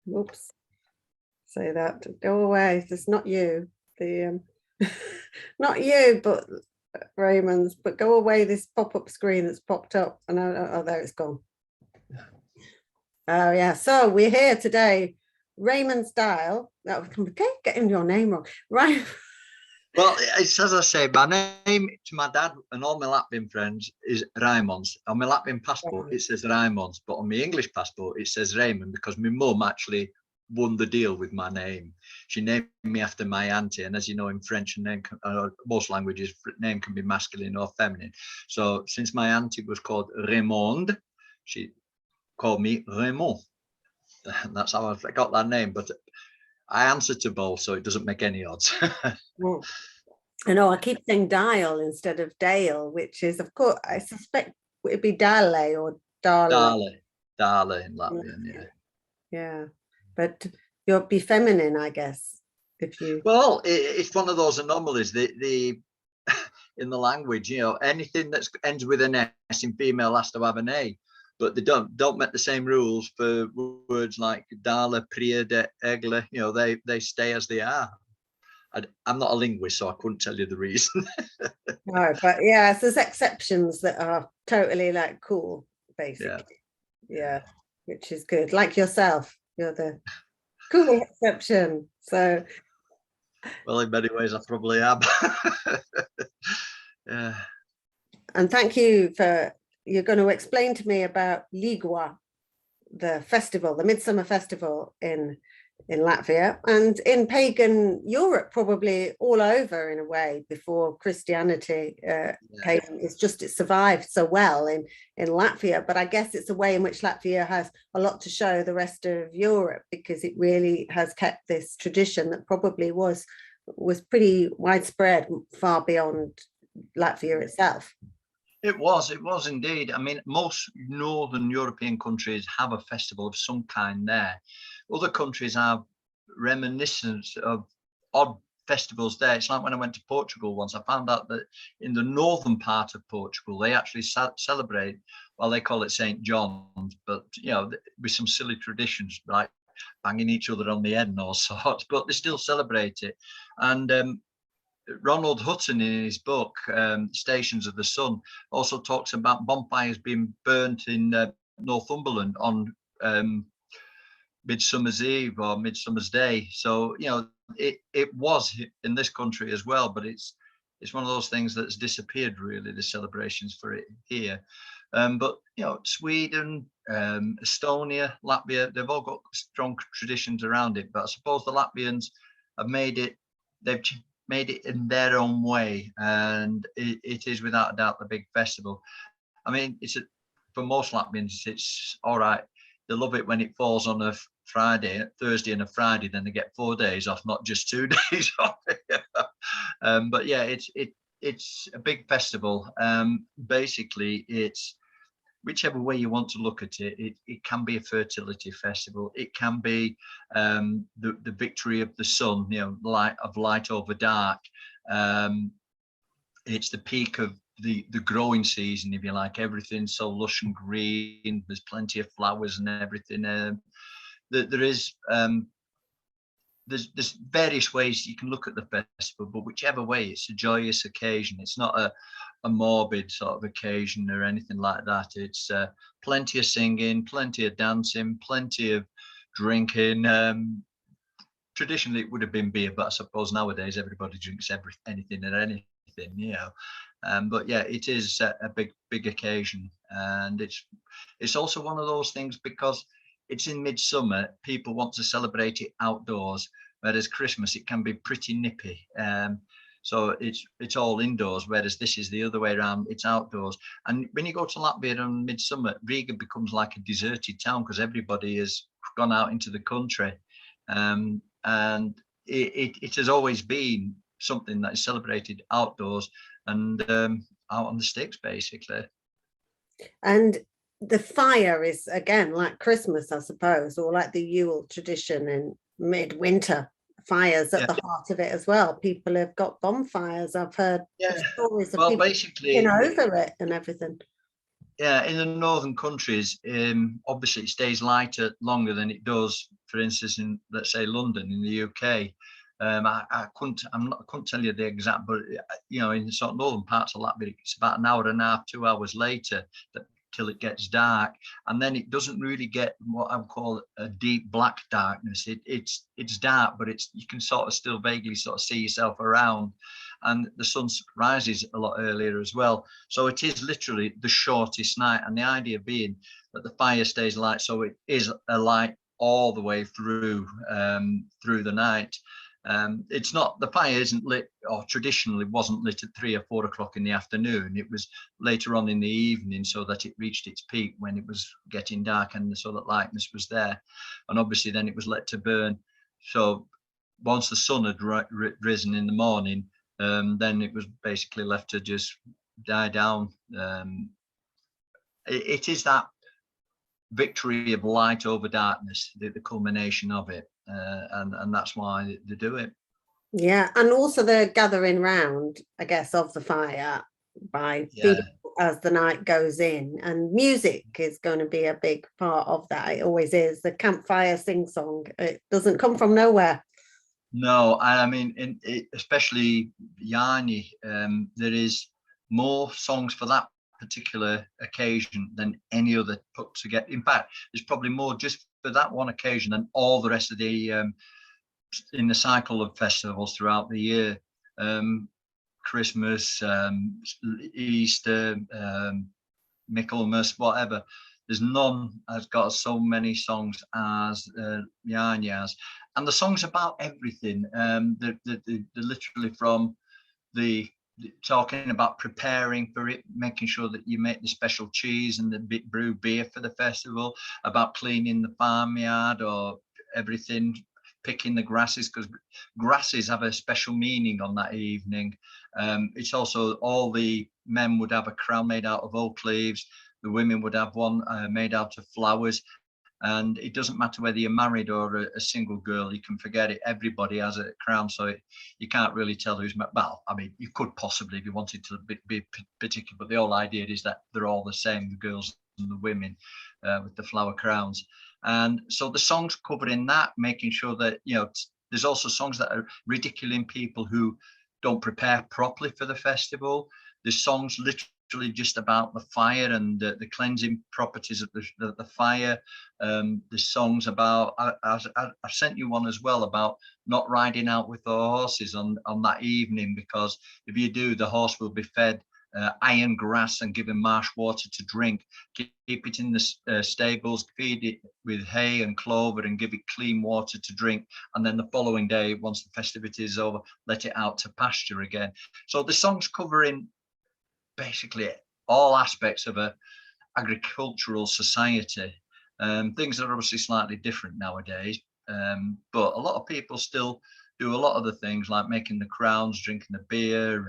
Whoops. Say that. Go away. It's not you. The not you, but Raimonds. But go away. This pop-up screen that's popped up, and oh, there it's gone. Oh yeah. So we're here today. Raimonds Dale. That was getting your name wrong, right? Well, it's as I say, my name to my dad and all my Latvian friends is Raimonds. On my Latvian passport, it says Raimonds, but on my English passport, it says Raymond because my mum actually won the deal with my name. She named me after my auntie, and as you know, in French and most languages, name can be masculine or feminine. So since my auntie was called Raymond, she called me Raymond. And that's how I got that name. But I answer to both, so it doesn't make any odds. Well, I know I keep saying Dial instead of Dale, which is, of course, I suspect it'd be Dale or Darla. Dale in Latvian, yeah. Yeah, but you'll be feminine, I guess, if you. Well, it's one of those anomalies. The in the language, you know, anything that ends with an S in female has to have an A. But they don't make the same rules for words like Dala, Priede, Egle. You know, they stay as they are. I'm not a linguist, so I couldn't tell you the reason. No, but yeah, there's exceptions that are totally like cool, basically. Yeah, which is good. Like yourself, you're the cool exception. So. Well, in many ways, I probably am. Yeah. And thank you for. You're going to explain to me about Ligua, the festival, the Midsummer festival in Latvia and in pagan Europe, probably all over in a way before Christianity came. It survived so well in Latvia, but I guess it's a way in which Latvia has a lot to show the rest of Europe because it really has kept this tradition that probably was pretty widespread far beyond Latvia itself. It was indeed. I mean, most Northern European countries have a festival of some kind there. Other countries have reminiscence of odd festivals there. It's like when I went to Portugal once, I found out that in the northern part of Portugal, they actually celebrate, well, they call it St. John's, but, you know, with some silly traditions, like banging each other on the head and all sorts, but they still celebrate it. And Ronald Hutton in his book Stations of the Sun also talks about bonfires being burnt in Northumberland on Midsummer's Eve or Midsummer's Day. So, you know, it was in this country as well, but it's one of those things that's disappeared, really, the celebrations for it here. But, you know, Sweden, Estonia, Latvia, they've all got strong traditions around it. But I suppose the Latvians have made it in their own way, and it is without a doubt the big festival. I mean, for most Latvians, it's all right. They love it when it falls on a Thursday and a Friday, then they get 4 days off, not just 2 days off. But yeah, it's a big festival. Basically, it's whichever way you want to look at it, it can be a fertility festival. It can be the victory of the sun, you know, light over dark. It's the peak of the growing season, if you like. Everything's so lush and green. There's plenty of flowers and everything. There's various ways you can look at the festival, but whichever way, it's a joyous occasion. It's not a morbid sort of occasion or anything like that. It's plenty of singing, plenty of dancing, plenty of drinking. Traditionally, it would have been beer, but I suppose nowadays everybody drinks anything and anything, you know. But yeah, it is a big occasion, and it's also one of those things because it's in midsummer. People want to celebrate it outdoors, whereas Christmas it can be pretty nippy. So it's all indoors, whereas this is the other way around. It's outdoors. And when you go to Latvia on midsummer, Riga becomes like a deserted town because everybody has gone out into the country. And it has always been something that is celebrated outdoors and out on the sticks, basically. And the fire is, again, like Christmas, I suppose, or like the Yule tradition in midwinter. Fires at the heart of it as well. People have got bonfires. I've heard stories of people basically over it and everything. Yeah, in the northern countries, obviously it stays lighter longer than it does for instance, in, let's say, London in the UK, I couldn't tell you the exact, but you know, in the sort of northern parts of Latvia, it's about an hour and a half, 2 hours later till it gets dark, and then it doesn't really get what I would call a deep black darkness. It's dark, but you can sort of still vaguely sort of see yourself around, and the sun rises a lot earlier as well. So it is literally the shortest night, and the idea being that the fire stays light, so it is a light all the way through the night. It's not, the fire isn't lit, or traditionally wasn't lit at 3 or 4 o'clock in the afternoon. It was later on in the evening, so that it reached its peak when it was getting dark, and so that lightness was there. And obviously then it was let to burn. So once the sun had risen in the morning, then it was basically left to just die down. It is that victory of light over darkness, the culmination of it. And that's why they do it. Yeah, and also the gathering round, I guess, of the fire by people as the night goes in, and music is going to be a big part of that. It always is. The campfire sing-song, it doesn't come from nowhere. No, I mean, especially Yanni, there is more songs for that particular occasion than any other put together. In fact, there's probably more just for that one occasion than all the rest of the in the cycle of festivals throughout the year. Christmas, Easter, Michaelmas, whatever. There's none has got so many songs as Yanni has, and the songs about everything. They're literally from the talking about preparing for it, making sure that you make the special cheese and the brew beer for the festival, about cleaning the farmyard or everything, picking the grasses, because grasses have a special meaning on that evening. It's also, all the men would have a crown made out of oak leaves, the women would have one made out of flowers. And it doesn't matter whether you're married or a single girl, you can forget it. Everybody has a crown, so you can't really tell who's, well, I mean, you could possibly if you wanted to be particular, but the whole idea is that they're all the same, the girls and the women with the flower crowns. And so the songs covering that, making sure that, you know, there's also songs that are ridiculing people who don't prepare properly for the festival. There's songs literally just about the fire and the cleansing properties of the fire. There's songs about, I've sent you one as well, about not riding out with the horses on that evening, because if you do, the horse will be fed iron grass and given marsh water to drink. Keep it in the stables, feed it with hay and clover, and give it clean water to drink. And then the following day, once the festivity is over, let it out to pasture again. So the songs covering basically all aspects of a agricultural society. Things are obviously slightly different nowadays, but a lot of people still do a lot of the things, like making the crowns, drinking the beer,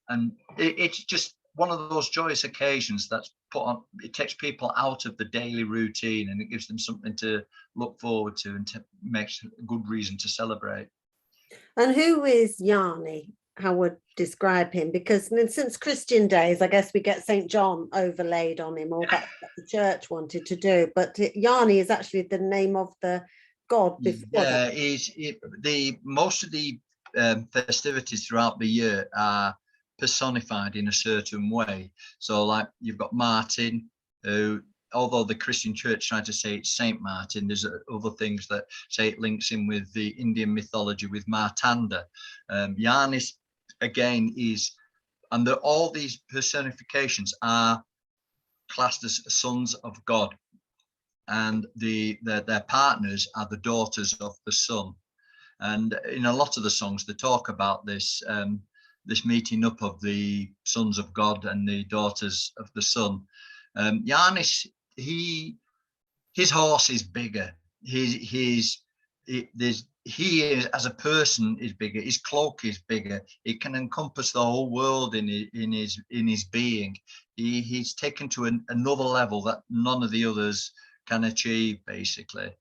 and it's just one of those joyous occasions that's put on. It takes people out of the daily routine, and it gives them something to look forward to, and makes a good reason to celebrate. And who is Yanni? How would describe him? Because since Christian days, I guess we get St. John overlaid on him, or that's what the church wanted to do. But Yanni is actually the name of the god before. Yeah, most of the festivities throughout the year are personified in a certain way. So, like, you've got Martin, who, although the Christian church tried to say it's Saint Martin, there's other things that say it links in with the Indian mythology with Martanda. Yanis, again, is, and all these personifications are classed as sons of God, and their partners are the daughters of the sun. And in a lot of the songs, they talk about this this meeting up of the sons of God and the daughters of the sun. Yanis, his horse is bigger. He is, as a person, is bigger. His cloak is bigger. It can encompass the whole world in his being. He's taken to another level that none of the others can achieve, basically.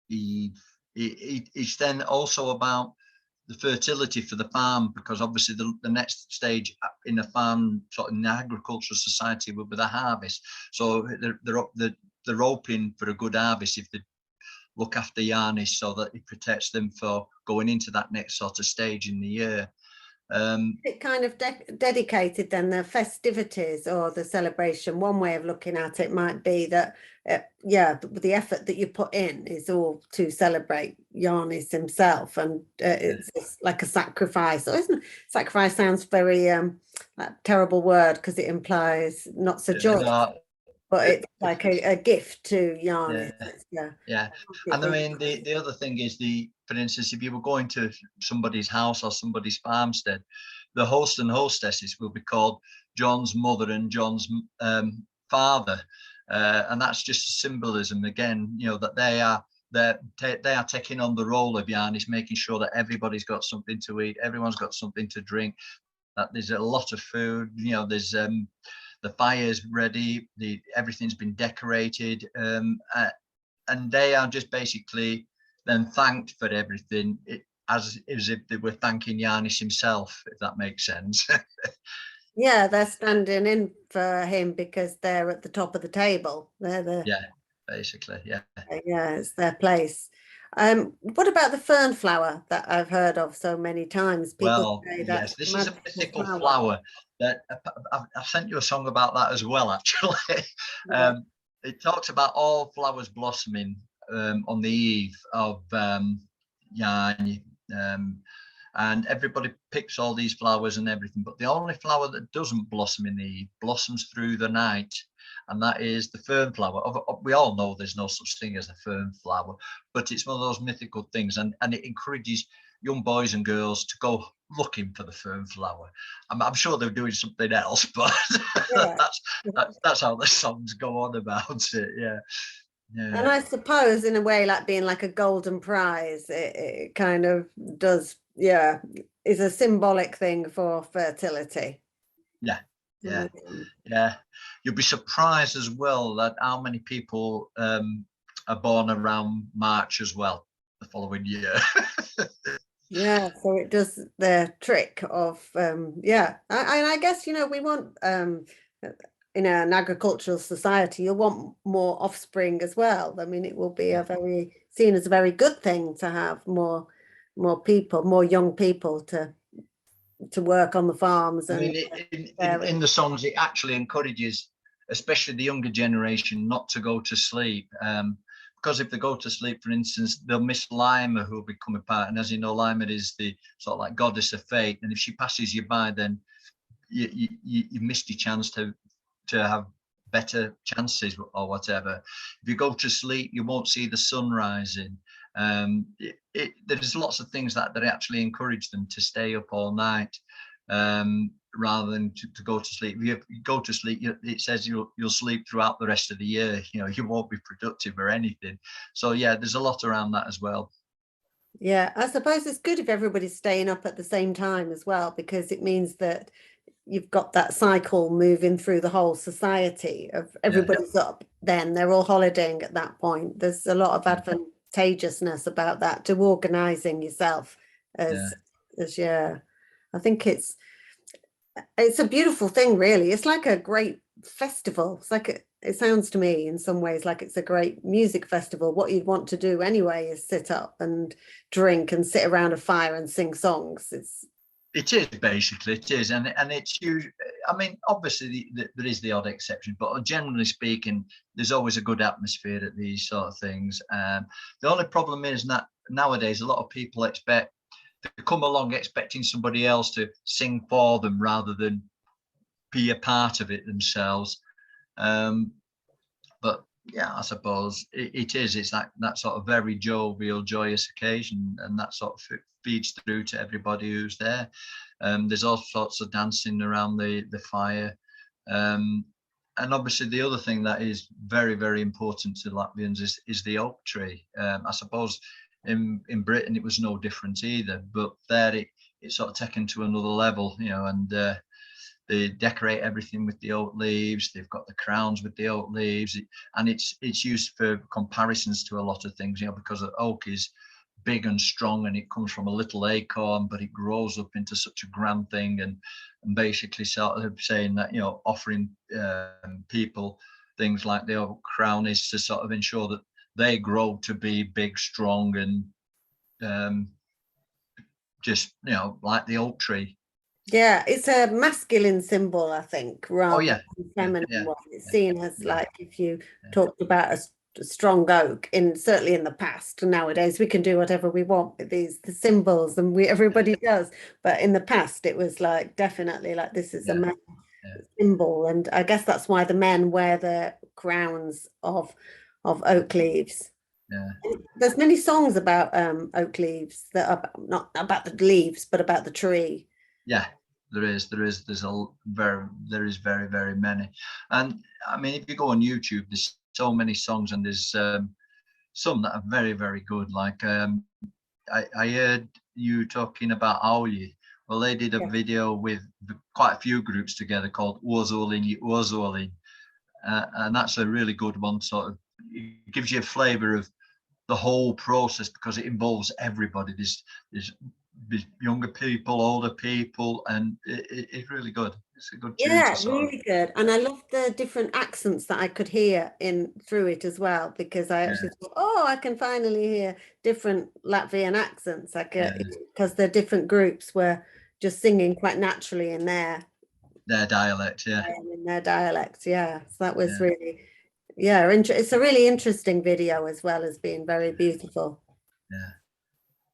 It's then also about the fertility for the farm, because obviously the next stage in a farm, sort of in the agricultural society, will be the harvest. So the they're hoping for a good harvest if they look after Yanis so that it protects them for going into that next sort of stage in the year. It kind of dedicated then the festivities or the celebration. One way of looking at it might be that, the effort that you put in is all to celebrate Giannis himself, and it's like a sacrifice. Or isn't sacrifice sounds very like terrible word because it implies not so joyous, but it's like a gift to Giannis. Yeah. And I mean, the other thing is for instance, if you were going to somebody's house or somebody's farmstead, the host and hostesses will be called John's mother and John's father. And that's just symbolism again, that they are taking on the role of Yanis, making sure that everybody's got something to eat, everyone's got something to drink, that there's a lot of food, there's the fire's ready, everything's been decorated, and they are just basically then thanked for everything, as if they were thanking Yanis himself, if that makes sense. Yeah, they're standing in for him because they're at the top of the table. Basically, yeah, it's their place. What about the fern flower that I've heard of so many times? People say yes, this is a mythical flower that I've sent you a song about that as well, actually. It talks about all flowers blossoming on the eve of Yan, and everybody picks all these flowers and everything, but the only flower that doesn't blossom in the eve blossoms through the night, and that is the fern flower. We all know there's no such thing as a fern flower, but it's one of those mythical things, and it encourages young boys and girls to go looking for the fern flower. I'm sure they're doing something else, but that's how the songs go on about it. Yeah. And I suppose in a way, like being like a golden prize, it kind of does, is a symbolic thing for fertility. Yeah. You'll be surprised as well that how many people are born around March as well the following year. So it does the trick of I guess we want in an agricultural society, you'll want more offspring as well. I mean, it will be seen as a very good thing to have more people, more young people to work on the farms. I mean, in the songs, it actually encourages, especially the younger generation, not to go to sleep. Because if they go to sleep, for instance, they'll miss Lima, who will become a part. And as you know, Lima is the sort of like goddess of fate. And if she passes you by, then you missed your chance to have better chances or whatever. If you go to sleep, you won't see the sun rising. There's lots of things that actually encourage them to stay up all night rather than to go to sleep. If you go to sleep, it says you'll sleep throughout the rest of the year. You won't be productive or anything. So there's a lot around that as well. Yeah, I suppose it's good if everybody's staying up at the same time as well, because it means that you've got that cycle moving through the whole society of everybody's up, then they're all holidaying at that point. There's a lot of advantageousness about that to organizing yourself as I think it's a beautiful thing, really. It's like a great festival. It's like it sounds to me in some ways like it's a great music festival. What you'd want to do anyway is sit up and drink and sit around a fire and sing songs. It is basically, it is, and it's huge. I mean, obviously there is the odd exception, but generally speaking, there's always a good atmosphere at these sort of things. The only problem is that nowadays a lot of people come along expecting somebody else to sing for them rather than be a part of it themselves. But I suppose it is. It's that sort of very jovial, joyous occasion, and that sort of feeds through to everybody who's there. There's all sorts of dancing around the fire. And obviously the other thing that is very, very important to Latvians is the oak tree. I suppose in Britain it was no different either, but there it's sort of taken to another level, and they decorate everything with the oak leaves. They've got the crowns with the oak leaves, and it's used for comparisons to a lot of things, because the oak is big and strong and it comes from a little acorn, but it grows up into such a grand thing, and basically sort of saying that offering people things like the oak crown is to sort of ensure that they grow to be big, strong, and just, you know, like the oak tree. Yeah, it's a masculine symbol, I think, Oh rather yeah, than yeah, feminine yeah, one. It's yeah, seen as yeah, like if you yeah, talked about a strong oak in certainly in the past. Nowadays we can do whatever we want with these the symbols, and we everybody does. But in the past it was like definitely like this is a yeah, man yeah, symbol, and I guess that's why the men wear the crowns of oak leaves. yeah. There's many songs about oak leaves that are not about the leaves, but about the tree. Yeah, there's a very, very many. And I mean, if you go on YouTube, there's so many songs, and there's some that are very, very good. Like I heard you talking about Auli. Well, they did a Yeah. video with quite a few groups together called Uozolin Uozolin, and that's a really good one. Sort of, it gives you a flavour of the whole process because it involves everybody. There's younger people, older people, and it's really good. It's a good tune to Yeah, sort of, really good. And I love the different accents that I could hear in through it as well, because I yeah, actually thought, oh, I can finally hear different Latvian accents. I could, yeah, because the different groups were just singing quite naturally their dialect. Yeah, in their dialects. Yeah. So that was yeah, really, yeah, it's a really interesting video as well as being very beautiful. yeah,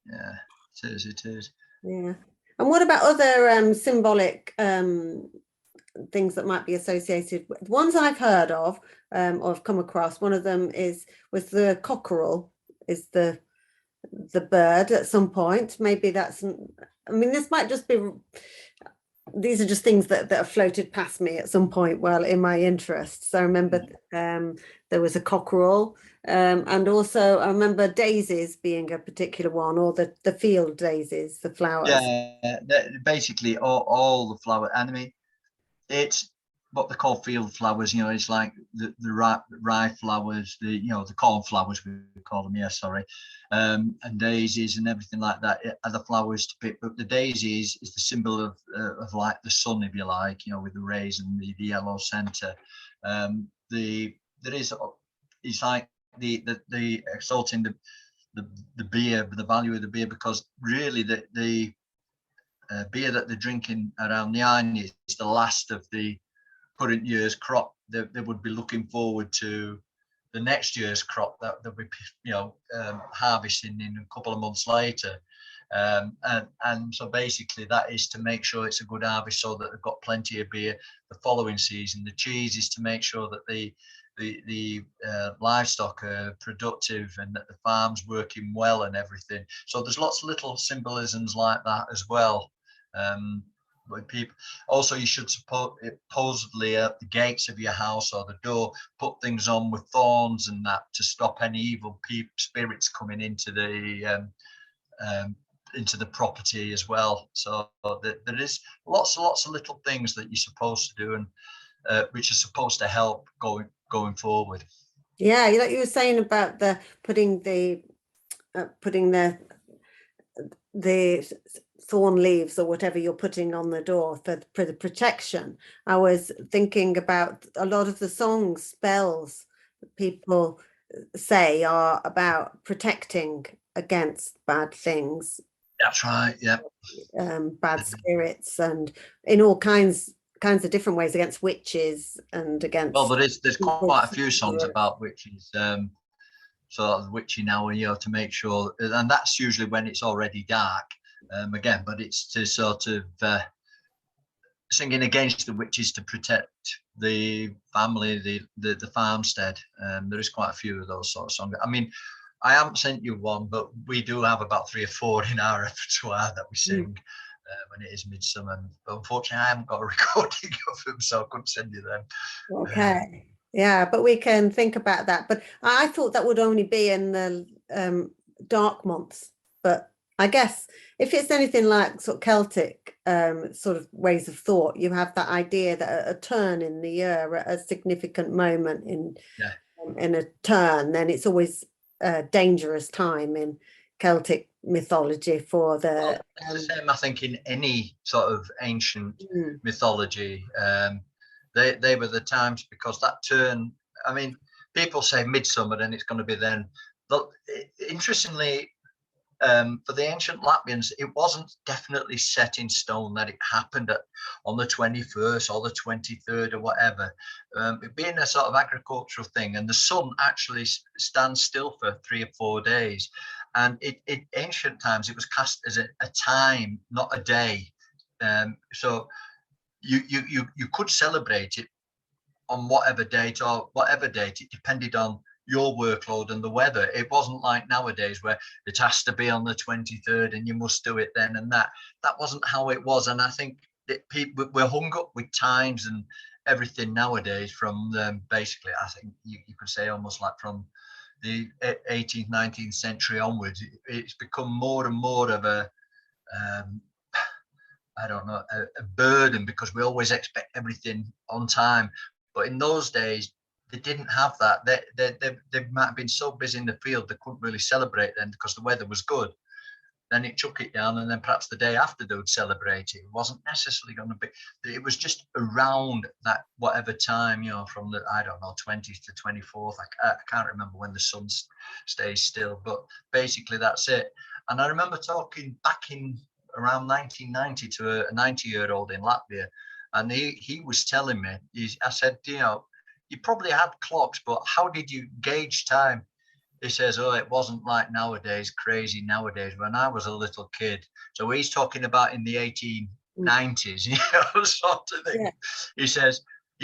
yeah. It is. It is. Yeah. And what about other symbolic things that might be associated with ones I've heard of or have come across? One of them was the cockerel, is the bird at some point. Maybe that's, I mean, this might just be, these are just things that have floated past me at some point while in my interests. I remember there was a cockerel, and also I remember daisies being a particular one, or the field daisies, the flowers. Yeah, basically all the flower. And I mean, it's what they call field flowers. You know, it's like the rye flowers, the corn flowers we call them. Yeah, sorry, and daisies and everything like that are the flowers to pick. But the daisies is the symbol of like the sun, if you like. You know, with the rays and the yellow center. There is, it's like the exalting the beer, the value of the beer, because really the beer that they're drinking around the Ine is the last of the current year's crop. They would be looking forward to the next year's crop that they'll be, harvesting in a couple of months later. And so basically that is to make sure it's a good harvest so that they've got plenty of beer the following season. The cheese is to make sure that the livestock are productive and that the farm's working well and everything. So there's lots of little symbolisms like that as well. When people also, you should supposedly at the gates of your house or the door put things on with thorns and that to stop any evil spirits coming into the property as well. So there is lots of little things that you're supposed to do, and which are supposed to help going forward. Yeah, like you were saying about the putting the thorn leaves or whatever you're putting on the door for the protection. I was thinking about a lot of the songs, spells that people say are about protecting against bad things, That's right. Yeah. bad spirits, and in all kinds of different ways, against witches and Well, against there's quite a few songs about witches. Sort of witching hour, to make sure, and that's usually when it's already dark. Again, but it's to sort of singing against the witches to protect the family, the farmstead. There is quite a few of those sort of songs. I mean, I haven't sent you one, but we do have about 3 or 4 in our repertoire that we sing when it is Midsummer. But unfortunately, I haven't got a recording of them, so I couldn't send you them. Okay. Yeah, but we can think about that. But I thought that would only be in the dark months. But I guess if it's anything like sort of Celtic sort of ways of thought, you have that idea that a turn in the year, a significant moment in a turn, then it's always a dangerous time in Celtic mythology for Well, the it's the same, I think, in any sort of ancient mythology. They were the times, because that turn I mean, people say Midsummer and it's going to be then. But interestingly, for the ancient Latvians, it wasn't definitely set in stone that it happened on the 21st or the 23rd or whatever. It being a sort of agricultural thing, and the sun actually stands still for 3 or 4 days. And in ancient times, it was cast as a time, not a day. So you could celebrate it on whatever date it depended on your workload and the weather. It wasn't like nowadays where it has to be on the 23rd and you must do it then and that. That wasn't how it was. And I think that people, we're hung up with times and everything nowadays from basically, I think you could say almost like from the 18th, 19th century onwards, it's become more and more of a, I don't know, a burden, because we always expect everything on time. But in those days, they didn't have that. They might have been so busy in the field, they couldn't really celebrate then because the weather was good. Then it took it down, and then perhaps the day after they would celebrate it. It wasn't necessarily going to be, it was just around that whatever time, you know, from the, I don't know, 20th to 24th. I can't remember when the sun stays still, but basically that's it. And I remember talking back in around 1990 to a 90-year-old in Latvia, and he was telling me, I said, you know, you probably had clocks, but how did you gauge time? He says, oh, it wasn't like nowadays, crazy nowadays, when I was a little kid. So he's talking about in the 1890s, you know, sort of thing. Yeah. He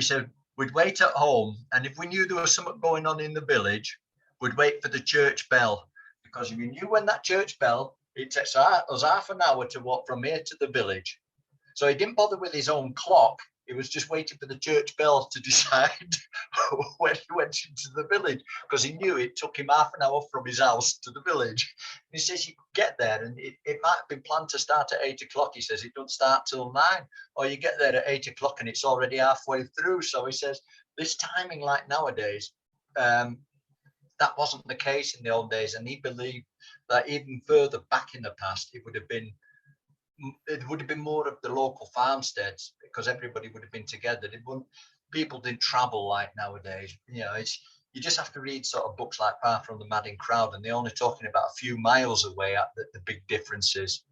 said, we'd wait at home, and if we knew there was something going on in the village, we'd wait for the church bell, because if you knew when that church bell, it takes us half an hour to walk from here to the village. So he didn't bother with his own clock. He was just waiting for the church bell to decide when he went into the village, because he knew it took him half an hour from his house to the village. And he says you could get there, and it might have been planned to start at 8 o'clock. He says it doesn't start till 9, or you get there at 8 o'clock and it's already halfway through. So he says this timing, like nowadays, that wasn't the case in the old days. And he believed that even further back in the past, it would have been more of the local farmsteads, because everybody would have been together. People didn't travel like nowadays. You know, you just have to read sort of books like Far From the Madding Crowd, and they're only talking about a few miles away at the big differences.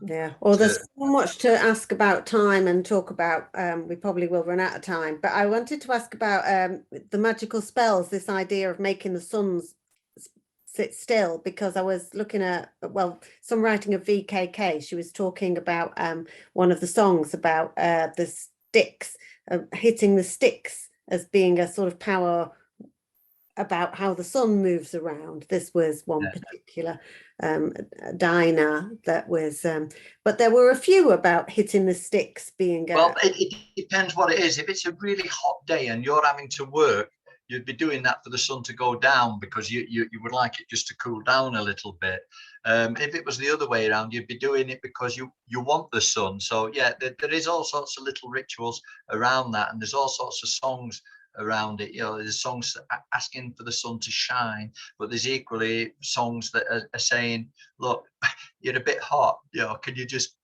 Yeah, well, there's so much to ask about time and talk about. We probably will run out of time, but I wanted to ask about the magical spells, this idea of making the suns sit still, because I was looking at, well, some writing of VKK. She was talking about one of the songs about the sticks, hitting the sticks as being a sort of power about how the sun moves around. This was one particular diner that was, but there were a few about hitting the sticks being. Well, it depends what it is. If it's a really hot day and you're having to work, you'd be doing that for the sun to go down, because you would like it just to cool down a little bit. If it was the other way around, you'd be doing it because you want the sun. So yeah, there is all sorts of little rituals around that, and there's all sorts of songs around it. You know, there's songs asking for the sun to shine, but there's equally songs that are saying, look, you're a bit hot, you know, can you just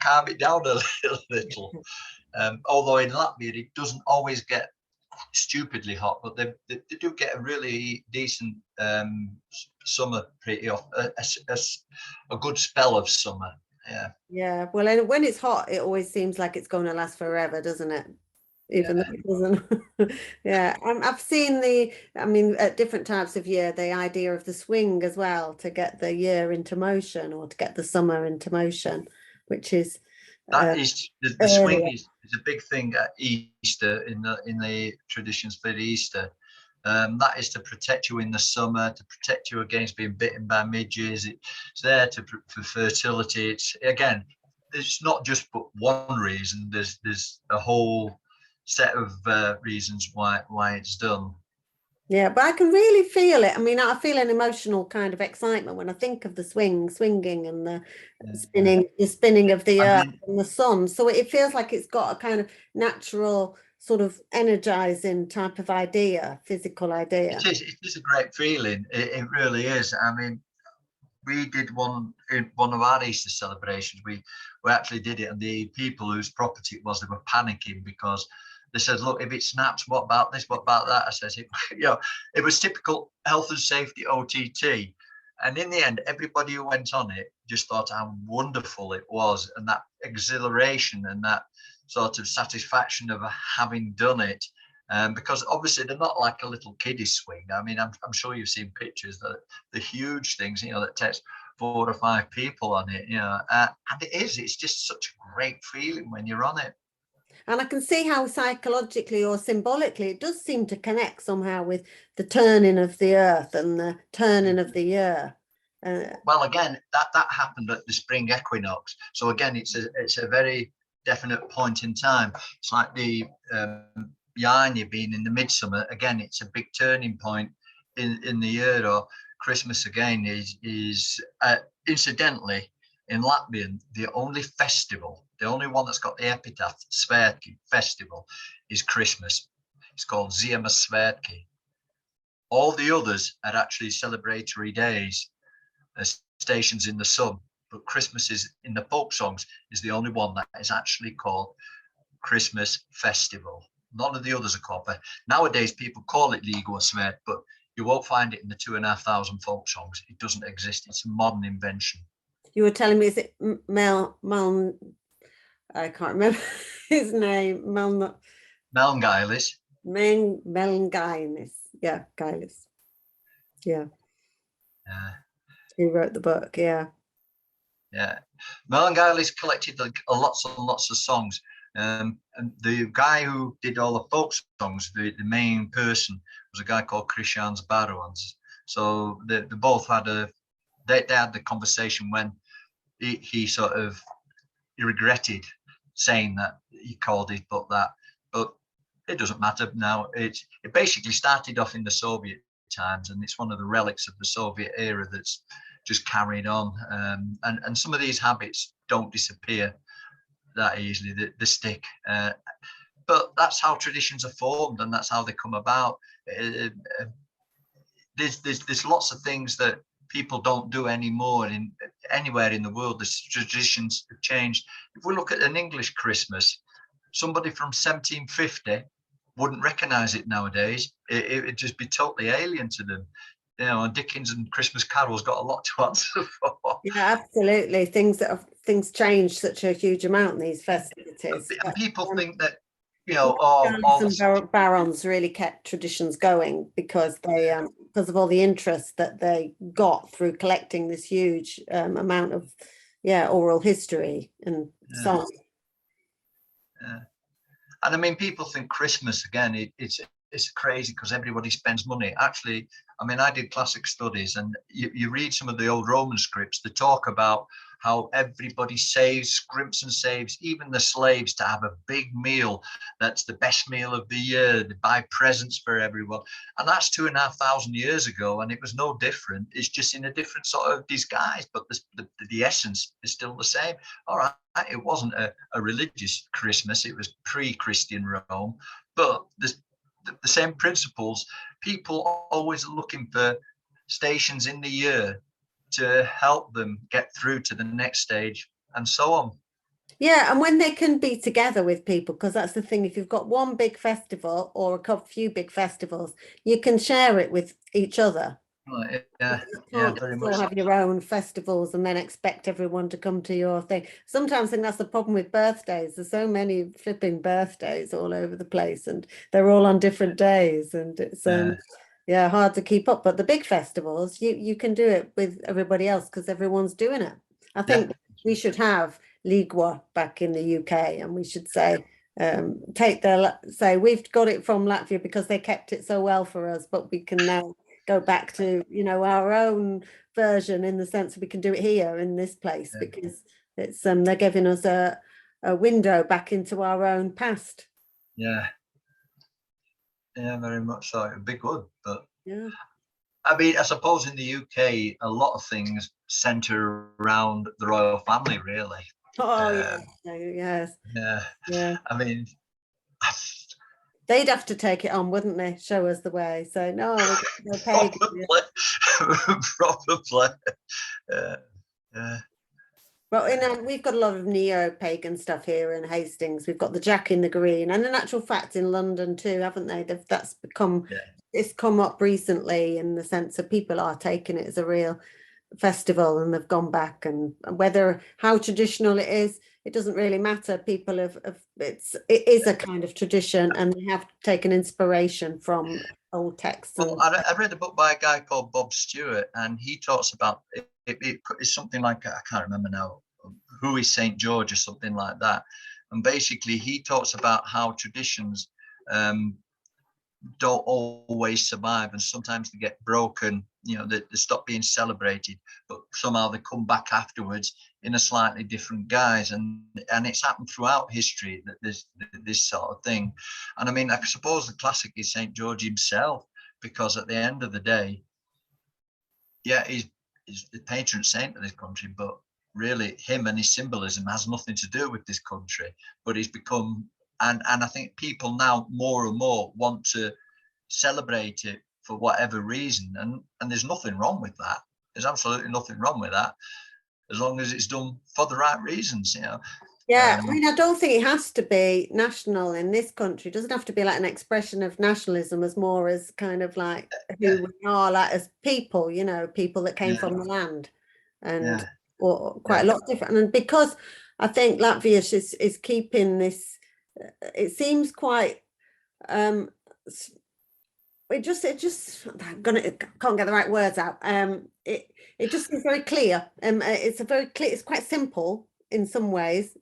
calm it down a little? Although in Latvia it doesn't always get stupidly hot, but they do get a really decent summer, pretty often, a good spell of summer. Yeah, well, and when it's hot, it always seems like it's going to last forever, doesn't it? Even though it doesn't. Yeah, I've seen at different types of year, the idea of the swing as well, to get the year into motion, or to get the summer into motion, which is that is the swing is a big thing at Easter in the traditions for Easter. That is to protect you in the summer, to protect you against being bitten by midges. It's there for fertility. It's not just but one reason. There's a whole set of reasons why it's done. Yeah, but I can really feel it. I mean, I feel an emotional kind of excitement when I think of the swinging and the spinning of the earth and the sun. So it feels like it's got a kind of natural sort of energizing type of physical idea. It is a great feeling. It really is. I mean, we did one in one of our Easter celebrations. We actually did it, and the people whose property it was, they were panicking because they said, look, if it snaps, what about this? What about that? I says, it was typical health and safety OTT. And in the end, everybody who went on it just thought how wonderful it was, and that exhilaration and that sort of satisfaction of having done it. Because obviously they're not like a little kiddie swing. I mean, I'm sure you've seen pictures that the huge things, that takes 4 or 5 people on it, and it's just such a great feeling when you're on it. And I can see how psychologically or symbolically it does seem to connect somehow with the turning of the earth and the turning of the year. Well, again, that happened at the spring equinox. So again, it's a very definite point in time. It's like the Yarnia being in the midsummer. Again, it's a big turning point in the year. Or Christmas again is incidentally in Latvian, the only one that's got the epithet Svētki festival is Christmas. It's called Ziemassvētki. All the others are actually celebratory days, stations in the sun, but Christmas is in the folk songs is the only one that is actually called Christmas festival. None of the others are called. But nowadays people call it Līgo, but you won't find it in the 2,500 folk songs. It doesn't exist. It's a modern invention. You were telling me, is it I can't remember his name. Melngailis. Melngailis. Yeah, Gailis. Yeah. He wrote the book. Yeah. Yeah. Melngailis collected lots and lots of songs. And the guy who did all the folk songs, the main person, was a guy called Krišjāns Barons. So they both had they had the conversation when he sort of regretted saying that he called his book that, but it doesn't matter now. It basically started off in the Soviet times, and it's one of the relics of the Soviet era that's just carried on. And some of these habits don't disappear that easily. They stick. But that's how traditions are formed, and that's how they come about. There's lots of things that people don't do anymore anywhere in the world. The traditions have changed. If we look at an English Christmas, somebody from 1750 wouldn't recognize it nowadays. It'd just be totally alien to them. And Dickens and Christmas Carol's got a lot to answer for. Yeah, absolutely. Things change such a huge amount in these festivities. And people think that, barons really kept traditions going because of all the interest that they got through collecting this huge amount of oral history and song. Yeah. And I mean, people think Christmas again, it's crazy because everybody spends money. Actually, I mean, I did classic studies, and you read some of the old Roman scripts. They talk about how everybody saves, scrimps and saves, even the slaves, to have a big meal. That's the best meal of the year. They buy presents for everyone. And that's 2,500 years ago, and it was no different. It's just in a different sort of disguise, but the essence is still the same. All right, it wasn't a religious Christmas. It was pre-Christian Rome, but the same principles. People always looking for stations in the year to help them get through to the next stage, and so on. Yeah, and when they can be together with people, because that's the thing, if you've got one big festival or a few big festivals, you can share it with each other. Yeah, very much. Have your own festivals and then expect everyone to come to your thing. Sometimes I think that's the problem with birthdays. There's so many flipping birthdays all over the place, and they're all on different days, and it's hard to keep up. But the big festivals, you can do it with everybody else because everyone's doing it. I think we should have Līgo back in the UK, and we should say we've got it from Latvia because they kept it so well for us, but we can now go back to our own version, in the sense that we can do it here in this place, because it's they're giving us a window back into our own past. Yeah, very much so. It'd be good, but I mean, I suppose in the UK a lot of things centre around the royal family, really. Yes. Yeah. I mean, they'd have to take it on, wouldn't they? Show us the way. So no, probably. Yeah. Well, we've got a lot of neo-pagan stuff here in Hastings. We've got the Jack in the Green, and in actual fact, in London too, haven't they? That's become, Yeah. it's come up recently in the sense of people are taking it as a real festival, and they've gone back, and whether how traditional it is, it doesn't really matter. People it is a kind of tradition, and they have taken inspiration from old texts. Well, I read a book by a guy called Bob Stewart, and he talks about it's something like, I can't remember now, who is St. George or something like that. And basically, he talks about how traditions don't always survive, and sometimes they get broken, you know, they stop being celebrated, but somehow they come back afterwards in a slightly different guise, and it's happened throughout history, that there's this sort of thing. And I mean, I suppose the classic is St. George himself, because at the end of the day, yeah, he's the patron saint of this country, but really him and his symbolism has nothing to do with this country. But he's become, and I think people now more and more want to celebrate it for whatever reason, and there's nothing wrong with that. There's absolutely nothing wrong with that, as long as it's done for the right reasons, you know. Yeah, I mean, I don't think it has to be national in this country. It doesn't have to be like an expression of nationalism, as more as kind of like who we are, like as people, you know, people that came from the land, and or quite a lot different. And because I think Latvia is keeping this, it seems quite it just I'm can't get the right words out. It just seems very clear. It's a very clear, it's quite simple in some ways.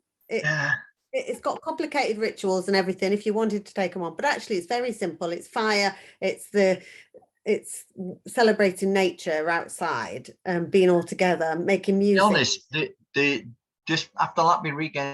It's got complicated rituals and everything if you wanted to take them on, but actually it's very simple. It's fire, it's celebrating nature outside, being all together, making music. To be honest, the just after Latvian weekend